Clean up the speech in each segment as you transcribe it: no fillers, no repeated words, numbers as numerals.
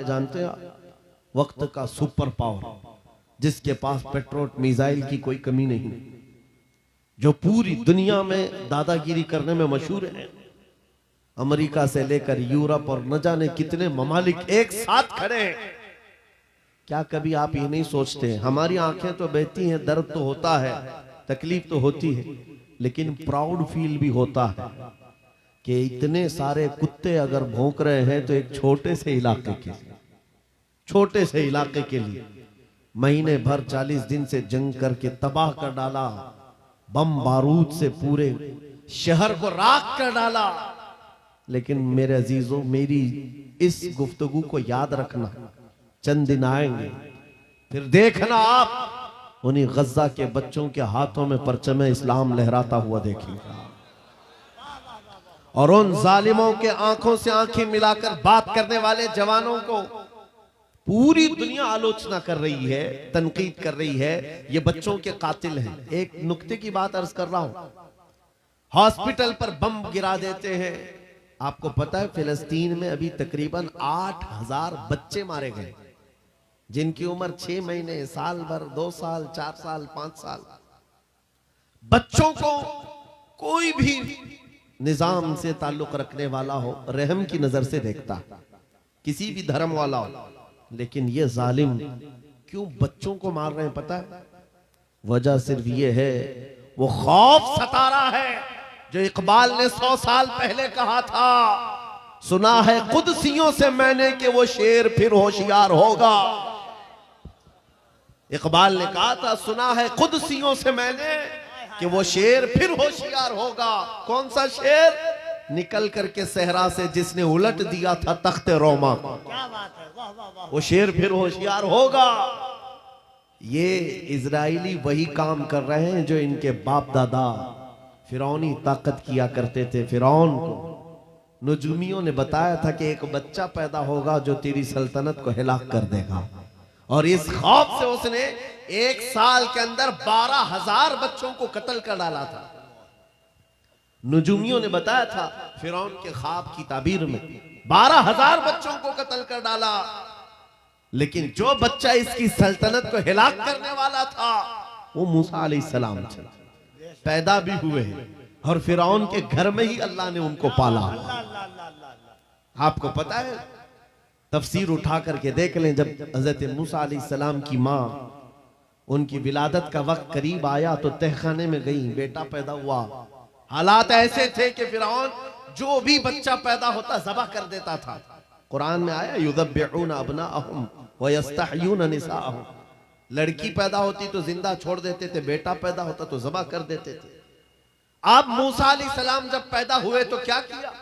जानते हैं वक्त का सुपर पावर, जिसके पास पेट्रोल मिसाइल की कोई कमी नहीं, जो पूरी दुनिया में दादागिरी करने में मशहूर है। अमेरिका से लेकर यूरोप और न जाने कितने ममालिक एक साथ खड़े हैं। क्या कभी आप ये नहीं सोचते, हमारी आंखें तो बहती हैं, दर्द तो होता है, तकलीफ तो होती है, लेकिन प्राउड फील भी होता है कि इतने सारे कुत्ते अगर भौंक रहे हैं तो एक छोटे से इलाके के लिए महीने भर 40 दिन से जंग करके तबाह कर डाला, बम बारूद से पूरे शहर को राख कर डाला। लेकिन मेरे अजीजों, मेरी इस गुफ्तगू को याद रखना, चंद दिन आएंगे फिर देखना आप उन्हीं गज्जा के बच्चों के हाथों में परचम इस्लाम लहराता हुआ देखेंगे, और उन जालिमों के आंखों से आंखें मिलाकर बात करने वाले जवानों को पूरी दुनिया आलोचना कर रही है, तनकीद कर रही है, ये बच्चों के कातिल हैं। एक नुक्ते की बात अर्ज कर रहा हूं, हॉस्पिटल पर बम गिरा देते हैं। आपको पता है फिलिस्तीन में अभी तकरीबन 8000 बच्चे मारे गए, जिनकी उम्र 6 महीने, साल भर, 2 साल, 4 साल, 5 साल। बच्चों को कोई भी निजाम से ताल्लुक रखने वाला हो रहम की नजर से देखता, किसी भी धर्म वाला हो, लेकिन ये जालिम क्यों बच्चों को मार रहे हैं पता है? वजह सिर्फ ये है, वो खौफ सता रहा है जो इकबाल ने 100 साल पहले कहा था, सुना है कुदसियों से मैंने कि वो शेर फिर होशियार होगा। इकबाल ने कहा था, सुना है कुदसियों से मैंने कि वो शेर फिर होशियार होगा। कौन सा शेर? निकल करके सहरा से जिसने उलट दिया था तख्ते रोमा को। क्या बात है, वाह वाह वाह। वो शेर फिर होशियार होगा। ये इजराइली वही काम कर रहे हैं जो इनके बाप दादा फिरौनी ताकत किया करते थे। फिरौन को नुजूमियों ने बताया था कि एक बच्चा पैदा होगा जो तेरी सल्तनत को हिलाक कर देगा, और इस खौफ से उसने 1 साल के अंदर 12,000 बच्चों को कत्ल कर डाला था। नुजूमियों ने बताया था फिरौन के ख्वाब की ताबीर में 12,000 बच्चों को कत्ल कर डाला, लेकिन जो बच्चा इसकी सल्तनत को हिलाक करने वाला था वो मूसा अलैहिस्सलाम थे। पैदा भी हुए और फिरौन के घर में ही अल्लाह ने उनको पाला। आपको पता है, तफसीर उठा करके देख लें, जब हजरत मूसा अलैहिस्सलाम की माँ, उनकी विलादत का वक्त करीब आया तो तहखाने में गई, बेटा पैदा हुआ। हालात ऐसे थे कि फिरौन जो भी बच्चा पैदा होता ज़बह कर देता था। कुरान में आया, युज़ब्बिहून अब्नाअहुम व यस्तहयून निसाअहुम। लड़की पैदा होती तो जिंदा छोड़ देते थे, बेटा पैदा होता तो ज़बह कर देते थे। अब मूसा अलैहिस्सलाम जब पैदा हुए तो क्या किया?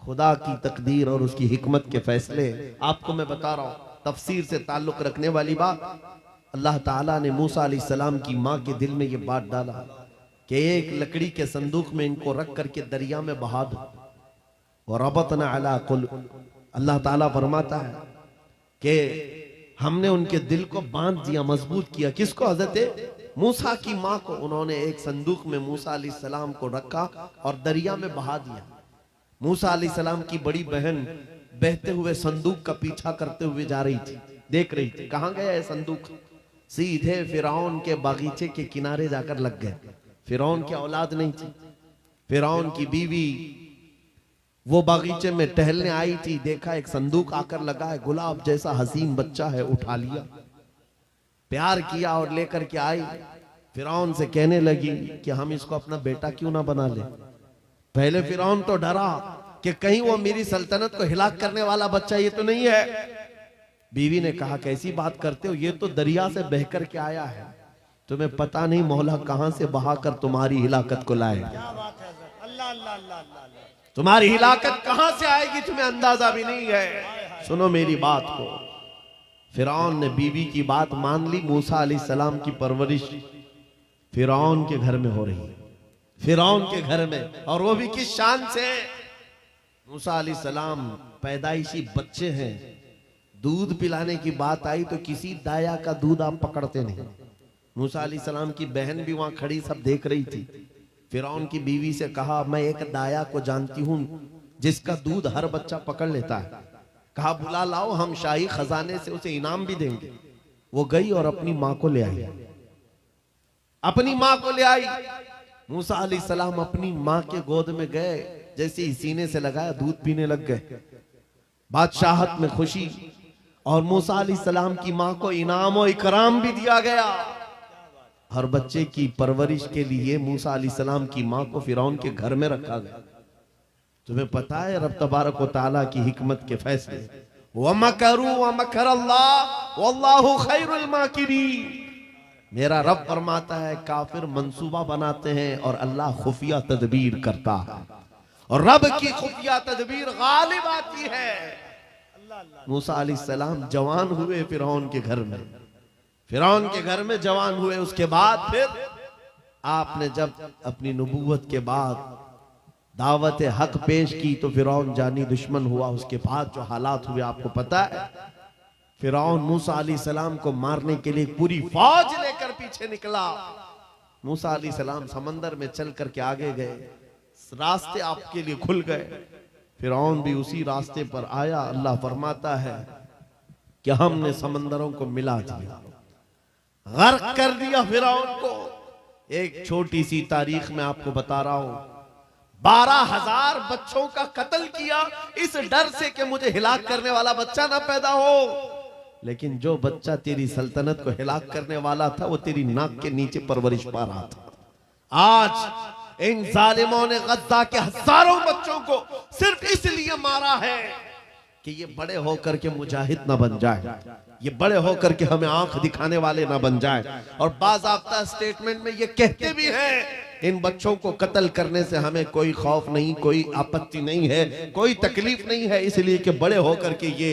खुदा की तकदीर और उसकी हिकमत के फैसले आपको मैं बता रहा हूं, तफसीर से ताल्लुक रखने वाली बात। अल्लाह ताला ने मूसा अलैहिस्सलाम की माँ के दिल में ये बात डाला कि एक लकड़ी के संदूक में इनको रख करके दरिया में बहा दो। और रबतना अला कुलूब, अल्लाह ताला फरमाता है कि हमने उनके दिल को बांध दिया, मजबूत किया। किसको? हजरत मूसा की माँ को। उन्होंने एक संदूक में मूसा अलैहिस्सलाम को रखा और दरिया में बहा दिया। मूसा अलैहिस्सलाम की बड़ी बहन बहते हुए संदूक का पीछा करते हुए जा रही थी, देख रही थी कहां गया है संदूक। सीधे फिरौन के बागीचे के किनारे जाकर लग गए। फिरौन की औलाद नहीं थी, फिरौन की बीवी वो बागीचे में टहलने आई थी, देखा एक संदूक आकर लगा है, गुलाब जैसा हसीन बच्चा है, उठा लिया, प्यार किया और लेकर के आई। फिरौन से कहने लगी कि हम इसको अपना बेटा क्यों ना बना ले। पहले फिरौन तो डरा कि कहीं वो मेरी सल्तनत को हिलाक करने वाला बच्चा ये तो नहीं है। बीवी ने कहा, कैसी बात करते हो, ये तो दरिया से बहकर के आया है, तुम्हें पता नहीं मौला कहां से बहाकर तुम्हारी हिलाकत को लाए। तुम्हारी हिलाकत कहां से आएगी तुम्हें अंदाजा भी नहीं है। सुनो मेरी बात को। फिरौन ने बीवी की बात मान ली। मूसा अलैहिस्सलाम की परवरिश फिरौन के घर में हो रही है, फिरौन के घर में, और वो भी किस शान से। मूसा अलैहिस्सलाम पैदाइशी बच्चे हैं, दूध पिलाने की बात आई तो किसी दाया का दूध आप पकड़ते नहीं। मूसा अलैहिस्सलाम की बहन भी वहां खड़ी सब देख रही थी। फिरौन की बीवी से कहा, मैं एक दाया को जानती हूं जिसका दूध हर बच्चा पकड़ लेता है। कहा बुला लाओ, हम शाही खजाने से उसे इनाम भी देंगे। वो गई और अपनी माँ को ले आई, अपनी माँ को ले आई। मूसा अलैहिस्सलाम अपनी माँ के गोद में गए, जैसे ही सीने से लगाया दूध पीने लग गए। बादशाहत में खुशी, और मूसा अलैहिस्सलाम की माँ को इनाम और इकराम भी दिया गया। हर बच्चे की परवरिश के लिए मूसा अलैहिस्सलाम की माँ को फिरौन के घर में रखा गया। तुम्हें पता है रब तबारक व तआला की हिकमत के फैसले, वमकरू वमकरल्लाह वल्लाहु खैरुल माकिरीन। मेरा रब फरमाता है काफिर मंसूबा बनाते हैं और अल्लाह खुफिया तदबीर करता है, और रब की खुफिया तदबीर गालिब आती है। मूसा अलैहिस्सलाम जवान हुए फिरौन के घर में, फिरौन के घर में जवान हुए। उसके बाद फिर आपने जब अपनी नबूवत के बाद दावत हक पेश की तो फिरौन जानी दुश्मन हुआ। उसके बाद जो हालात हुए आपको पता है। फिरौन मूसा अलैहिस्सलाम को मारने के लिए पूरी फौज लेकर पीछे निकला। मूसा अलैहिस्सलाम समंदर में चल करके आगे गए, रास्ते आपके लिए खुल गए। फिरौन भी उसी रास्ते पर आया। अल्लाह फरमाता है कि हमने समंदरों को मिला दिया, गर्क कर दिया फिरौन को। एक छोटी सी तारीख में आपको बता रहा हूं, 12,000 बच्चों का कत्ल किया इस डर से कि मुझे हिलाक करने वाला बच्चा ना पैदा हो। लेकिन जो बच्चा तेरी सल्तनत को हिलाक करने वाला था वो तेरी नाक के नीचे परवरिश पा रहा था। आज इन जालिमों ने गद्दा के हजारों बच्चों को सिर्फ इसलिए मारा है कि ये बड़े होकर के मुजाहिद ना बन जाए, ये बड़े होकर के हमें आंख दिखाने वाले ना बन जाए। और बाज़ाब्ता स्टेटमेंट में ये कहते भी हैं इन बच्चों को कत्ल करने से हमें कोई खौफ नहीं, कोई आपत्ति नहीं है, कोई तकलीफ नहीं है, इसलिए कि बड़े होकर के ये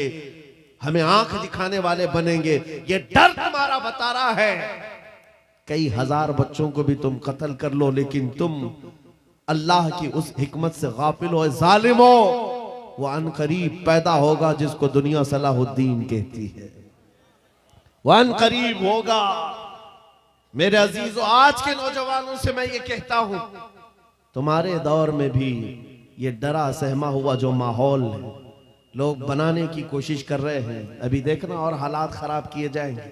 हमें आंख दिखाने वाले बनेंगे। ये डर तुम्हारा बता रहा है। कई हजार बच्चों को भी तुम कत्ल कर लो, लेकिन तुम अल्लाह की उस हिकमत से गाफिल हो। जालिमो, वो अनकरीब पैदा होगा जिसको दुनिया सलाहुद्दीन कहती है, वो अनकरीब होगा। मेरे अजीजों, आज के नौजवानों से मैं ये कहता हूं, तुम्हारे दौर में भी ये डरा सहमा हुआ जो माहौल है लोग बनाने की कोशिश कर रहे हैं, अभी देखना और हालात खराब किए जाएंगे।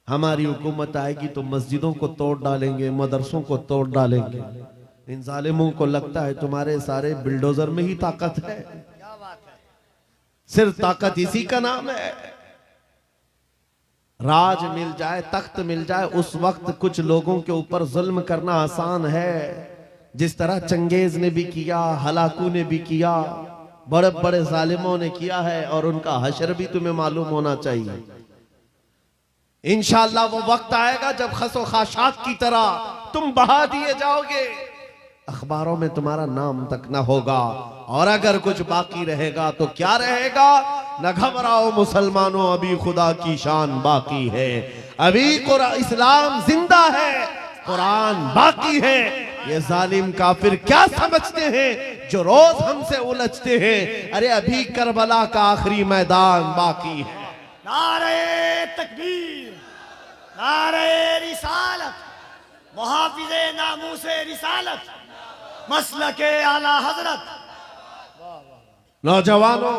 हमारी हुकूमत आएगी तो मस्जिदों को तोड़ डालेंगे, मदरसों को तोड़ डालेंगे। इन जालिमों को लगता है तुम्हारे सारे बिल्डोजर में ही ताकत है। सिर्फ ताकत इसी का नाम है। राज मिल जाए, तख्त मिल जाए, उस वक्त कुछ लोगों के ऊपर जुल्म करना आसान है। जिस तरह चंगेज ने भी किया, हलाकू ने भी किया, बड़े बड़े जालिमों ने किया है, और उनका हशर भी तुम्हें मालूम होना चाहिए। इंशाअल्लाह वो वक्त आएगा जब खसो खाशात की तरह तुम बहा दिए जाओगे, अखबारों में तुम्हारा नाम तक ना होगा। और अगर कुछ बाकी रहेगा तो क्या रहेगा? न घबराओ मुसलमानों, अभी खुदा की शान बाकी है, अभी इस्लाम जिंदा है, कुरान बाकी है। ये जालिम काफिर क्या समझते हैं जो रोज हमसे उलझते हैं? अरे अभी करबला का आखिरी मैदान बाकी है। नारे तकबीर, नारे रिसालत, मुहाफिज़े नामूसे रिसालत, मसलके आला हजरत। नौजवानों,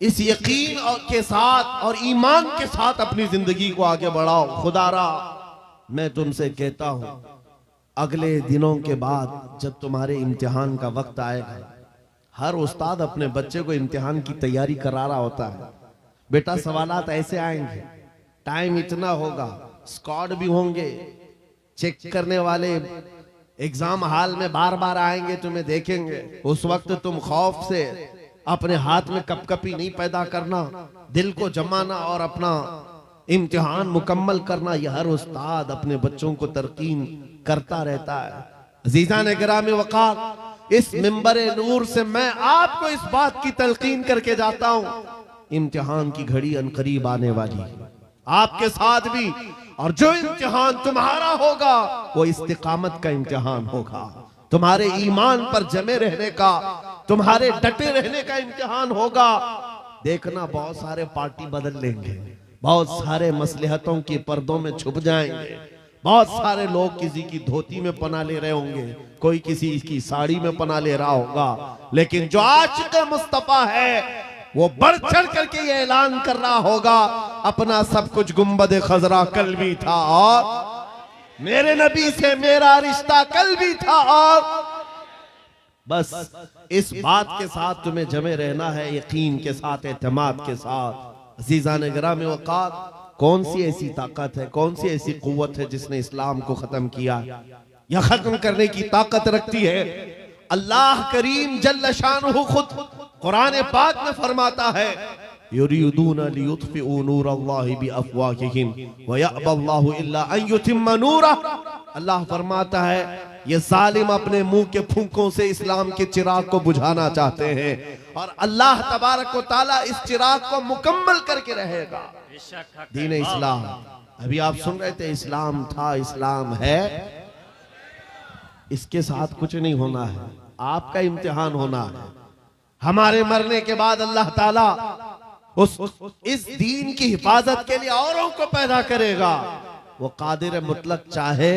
इस यकीन के साथ और ईमान के साथ अपनी जिंदगी को आगे बढ़ाओ। खुदारा मैं तुमसे कहता हूं, अगले दिनों के बाद जब तुम्हारे इम्तिहान का वक्त आएगा, हर उस्ताद अपने बच्चे को इम्तिहान की तैयारी करा रहा होता है। बेटा सवालात ऐसे आएंगे, टाइम इतना होगा, स्क्वाड भी होंगे, चेक करने वाले एग्जाम हॉल में बार बार आएंगे, तुम्हें देखेंगे। उस वक्त तुम खौफ से अपने हाथ में कपकपी नहीं पैदा करना, दिल को जमाना और अपना इम्तिहान मुकम्मल करना। यह हर उस्ताद अपने बच्चों को तरकीन करता रहता है। अज़ीज़ान गिरामी वक़ार, इस मिंबर नूर से मैं आपको इस बात की तलकीन करके जाता हूं, इम्तिहान की घड़ी अनकरीब आने वाली है आपके साथ भी। और जो इम्तिहान तुम्हारा होगा वो इस्तिकामत का इम्तिहान होगा, तुम्हारे ईमान पर जमे रहने का, तुम्हारे डटे रहने का इम्तिहान होगा। देखना बहुत सारे पार्टी बदल लेंगे, बहुत सारे मसलहतों के पर्दों में छुप जाएंगे, बहुत सारे लोग किसी की धोती में पना ले रहे होंगे, कोई किसी की साड़ी में पना ले रहा होगा, लेकिन जो आशिक़ मुस्तफा है वो बढ़ चढ़ करके ये ऐलान कर रहा होगा अपना सब कुछ गुंबद खजरा कल भी था और मेरे नबी से मेरा रिश्ता कल भी था और बस इस बात के साथ तुम्हें जमे रहना है, यकीन के साथ, एतमाद के साथ। अज़ीज़ान गिराम वक़ात, कौन सी ऐसी ताकत है, कौन सी ऐसी कुव्वत है जिसने इस्लाम को खत्म किया या खत्म करने की ताकत रखती है? अल्लाह करीम जल्ल शानुहु खुद कुरान पाक में फरमाता है, युरीदून लियुत्फिउ नूरल्लाहि बिअफ़वाहिहिम व यअबल्लाहु इल्ला अन युतिम्मा नूरह। अल्लाह फरमाता है ये जालिम अपने मुंह के फूंकों से इस्लाम के चिराग को बुझाना चाहते हैं और अल्लाह तबारक व तआला इस चिराग को मुकम्मल करके रहेगा। दीन इस्लाम, अभी आप सुन रहे थे, इस्लाम था, इस्लाम है, इसके साथ कुछ नहीं होना है, आपका इम्तिहान होना है। हमारे मरने के बाद अल्लाह ताला इस दीन की हिफाजत के लिए औरों को पैदा करेगा। वो कादिर मुतलक चाहे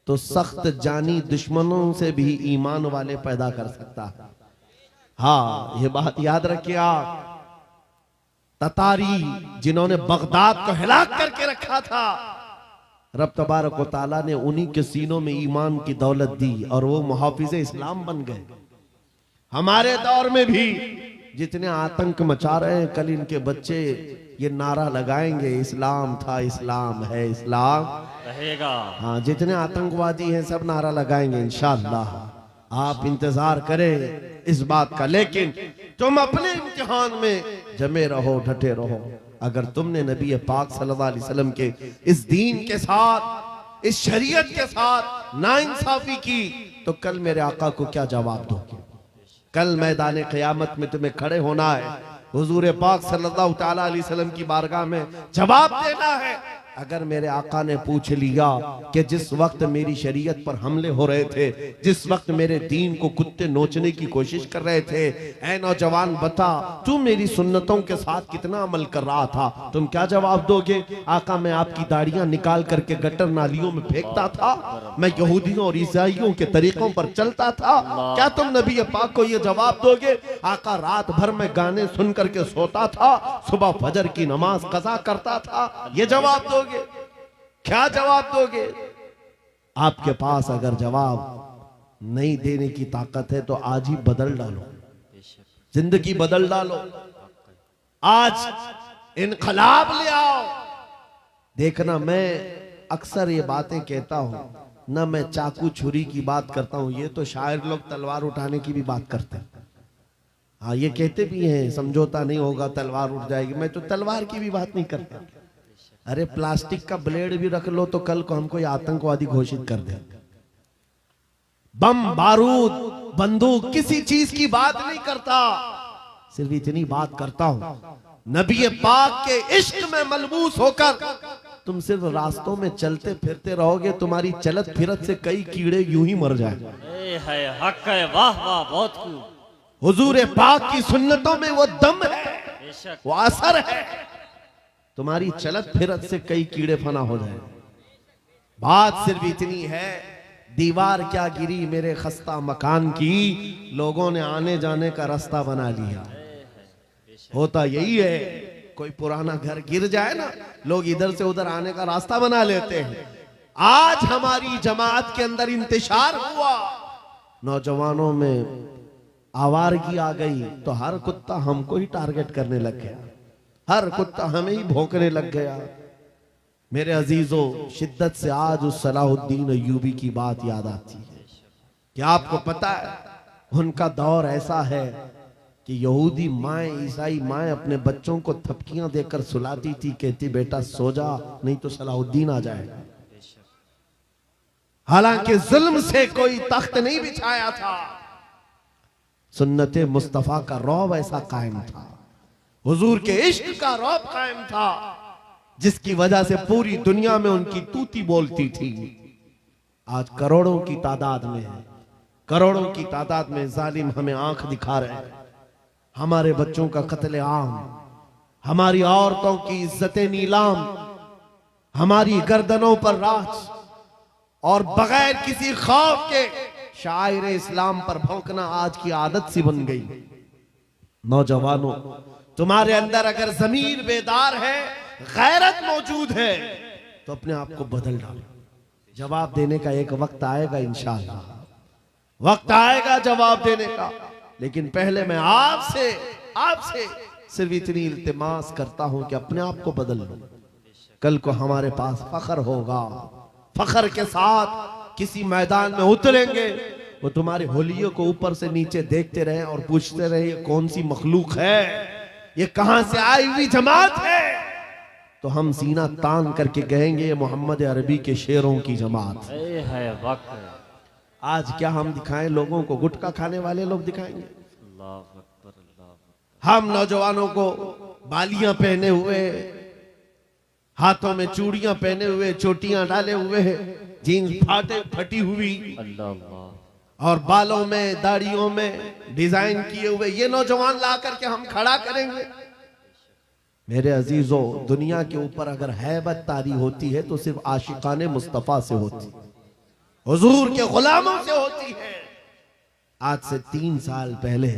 तो सख्त जानी दुश्मनों से भी ईमान वाले पैदा कर सकता है। हाँ, ये बात याद रखिए आप। ततारी जिन्होंने बगदाद को हिलाक करके रखा था, रब तबारक व तआला ने उन्हीं के सीनों में ईमान की दौलत दी और वो मुहाफिज़े इस्लाम बन गए। हमारे दौर में भी जितने आतंक मचा रहे हैं, कल इनके बच्चे ये नारा लगाएंगे, इस्लाम था, इस्लाम है, इस्लाम रहेगा। हाँ, जितने आतंकवादी हैं सब नारा लगाएंगे इंशाअल्लाह। आप इंतजार करें इस बात का, लेकिन तुम अपने इम्तिहान में जमे रहो, डटे रहो। अगर तुमने नबी पाक सल्लल्लाहु अलैहि वसल्लम के इस दीन के साथ, इस शरीयत के साथ नाइंसाफी की तो कल मेरे आका को क्या जवाब दोगे? कल मैदान क़यामत में तुम्हें खड़े होना है, हुजूर पाक सल्लल्लाहु तआला अलैहि वसल्लम की बारगाह में जवाब देना है। अगर मेरे आका ने पूछ लिया कि जिस वक्त मेरी शरीयत पर हमले हो रहे थे, जिस वक्त मेरे दीन को कुत्ते नोचने की कोशिश कर रहे थे, ऐ नौजवान बता तू मेरी सुन्नतों के साथ कितना अमल कर रहा था? तुम क्या जवाब दोगे? आका, मैं आपकी दाढ़ियां निकाल करके गटर नालियों में फेंकता था, मैं यहूदियों और ईसाइयों के तरीकों पर चलता था। क्या तुम नबी पाक को यह जवाब दोगे? आका, रात भर में गाने सुन करके सोता था, सुबह फजर की नमाज कज़ा करता था, ये जवाब दोगे? क्या जवाब दोगे? आपके पास अगर जवाब नहीं देने की ताकत है तो आज ही बदल डालो, जिंदगी बदल डालो, आज इनकलाब ले आओ। देखना, मैं अक्सर ये बातें कहता हूं ना, मैं चाकू छुरी की बात करता हूं, ये तो शायर लोग तलवार उठाने की भी बात करते हैं। हाँ, ये कहते भी हैं समझौता नहीं होगा, तलवार उठ जाएगी। मैं तो तलवार की भी बात नहीं करता। अरे प्लास्टिक का ब्लेड भी रख लो तो कल को हमको ये आतंकवादी घोषित कर दे। बम, बारूद, बंदूक, किसी चीज की बात नहीं करता, सिर्फ इतनी बात करता हूं, नबी पाक के इश्क में मलबूस होकर तुम सिर्फ रास्तों में चलते फिरते रहोगे, तुम्हारी चलत फिरत से कई कीड़े यूं ही मर जाए। हक है, वाह वाह, बहुत खूब। हुजूर पाक की सुन्नतों में वो दम है, वो असर है, तुम्हारी चलत फिरत से कई कीड़े फना हो जाए। बात सिर्फ इतनी है, दीवार क्या गिरी मेरे खस्ता मकान की, लोगों ने आने जाने का रास्ता बना लिया। होता यही है, कोई पुराना घर गिर जाए ना, लोग इधर से उधर आने का रास्ता बना लेते हैं। आज हमारी जमात के अंदर इंतशार हुआ, नौजवानों में आवारगी आ गई तो हर कुत्ता हमको ही टारगेट करने लग गया, हर कुत्ता हमें ही भौंकने लग गया। मेरे अजीजों, शिद्दत से आज उस सलाहुद्दीन अय्यूबी की बात याद आती है। क्या आपको पता है, उनका दौर ऐसा है कि यहूदी माएँ, ईसाई माएँ अपने बच्चों को थपकियां देकर सुलाती थी, कहती बेटा सो जा नहीं तो सलाहुद्दीन आ जाएगा। हालांकि जुल्म से कोई तख्त नहीं बिछाया था, सुन्नते मुस्तफा का रौब ऐसा कायम था, हुजूर के इश्क का रौब कायम था, जिसकी वजह से पूरी दुनिया में उनकी तूती बोलती थी। आज करोड़ों की तादाद में है, करोड़ों की तादाद में जालिम हमें आंख दिखा रहे हैं। हमारे बच्चों का कत्ले आम, हमारी औरतों की इज्जतें नीलाम, हमारी गर्दनों पर राज, और बगैर किसी खौफ के शायर इस्लाम पर भौंकना आज की आदत सी बन गई। नौजवानों, तुम्हारे अंदर अगर ज़मीर बेदार है, गैरत मौजूद है, तो अपने आप को बदल डालो। जवाब देने का एक वक्त आएगा, इंशाअल्लाह वक्त आएगा जवाब देने का। लेकिन पहले मैं आपसे सिर्फ इतनी इल्तिमास करता हूं कि अपने आप को बदल लो। कल को हमारे पास फख्र होगा, फख्र के साथ किसी मैदान में उतरेंगे, वो तुम्हारी होलियों को ऊपर से नीचे देखते रहे और पूछते रहे ये कौन सी मखलूक है, ये कहां से आई हुई जमात है, तो हम सीना तान करके कहेंगे ये मोहम्मद अरबी के शेरों की जमात है। वक्त आज क्या हम दिखाएं लोगों को? गुटखा खाने वाले लोग दिखाएंगे। अल्लाह अकबर, अल्लाह अकबर। हम नौजवानों को बालियां पहने हुए, हाथों में चूड़ियां पहने हुए, चोटियां डाले हुए, जीन्स फटी हुई, अल्लाह अल्लाह, और बालों में दाढ़ियों में डिजाइन किए हुए ये नौजवान ला करके हम खड़ा करेंगे। मेरे अजीजों, दुनिया के ऊपर अगर हैबत तारी होती है तो सिर्फ आशिकाने मुस्तफा से होती, हुजूर के गुलामों से होती है। आज से 3 साल पहले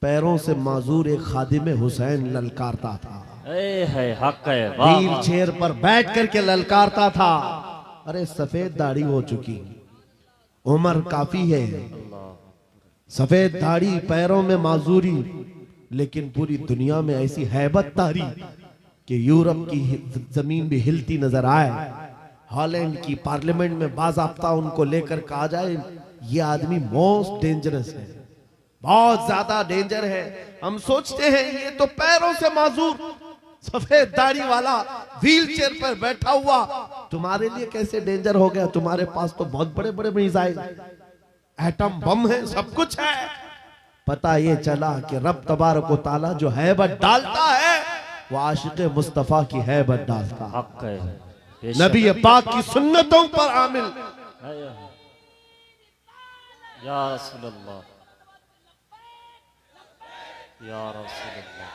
पैरों से माजूर एक खादिम हुसैन ललकारता था, है हक है। वाह व्हील वाह, चेयर पर बैठ करके ललकारता था। अरे सफेद दाढ़ी हो चुकी, उम्र काफी है, सफेद दाढ़ी, पैरों में माजूरी, लेकिन पूरी दुनिया में ऐसी हैबत तारी कि यूरोप की जमीन भी हिलती नजर आए। हॉलैंड की पार्लियामेंट में बाज़ाब्ता उनको लेकर कहा जाए ये आदमी मोस्ट डेंजरस है, बहुत ज्यादा डेंजर है। हम सोचते हैं ये तो पैरों से माजूर सफेद दाढ़ी वाला व्हील चेयर पर बैठा हुआ तुम्हारे लिए कैसे डेंजर हो गया? तुम्हारे पास तो बहुत बड़े बड़े मिसाइल, एटम बम है, सब कुछ है। पता ये चला कि रब तबारक व तआला जो हैबत डालता है वो आशिक मुस्तफा की हैबत डालता है। हक है। नबी पाक की सुन्नतों पर आमिल। या रसूल अल्लाह, या रसूल अल्लाह।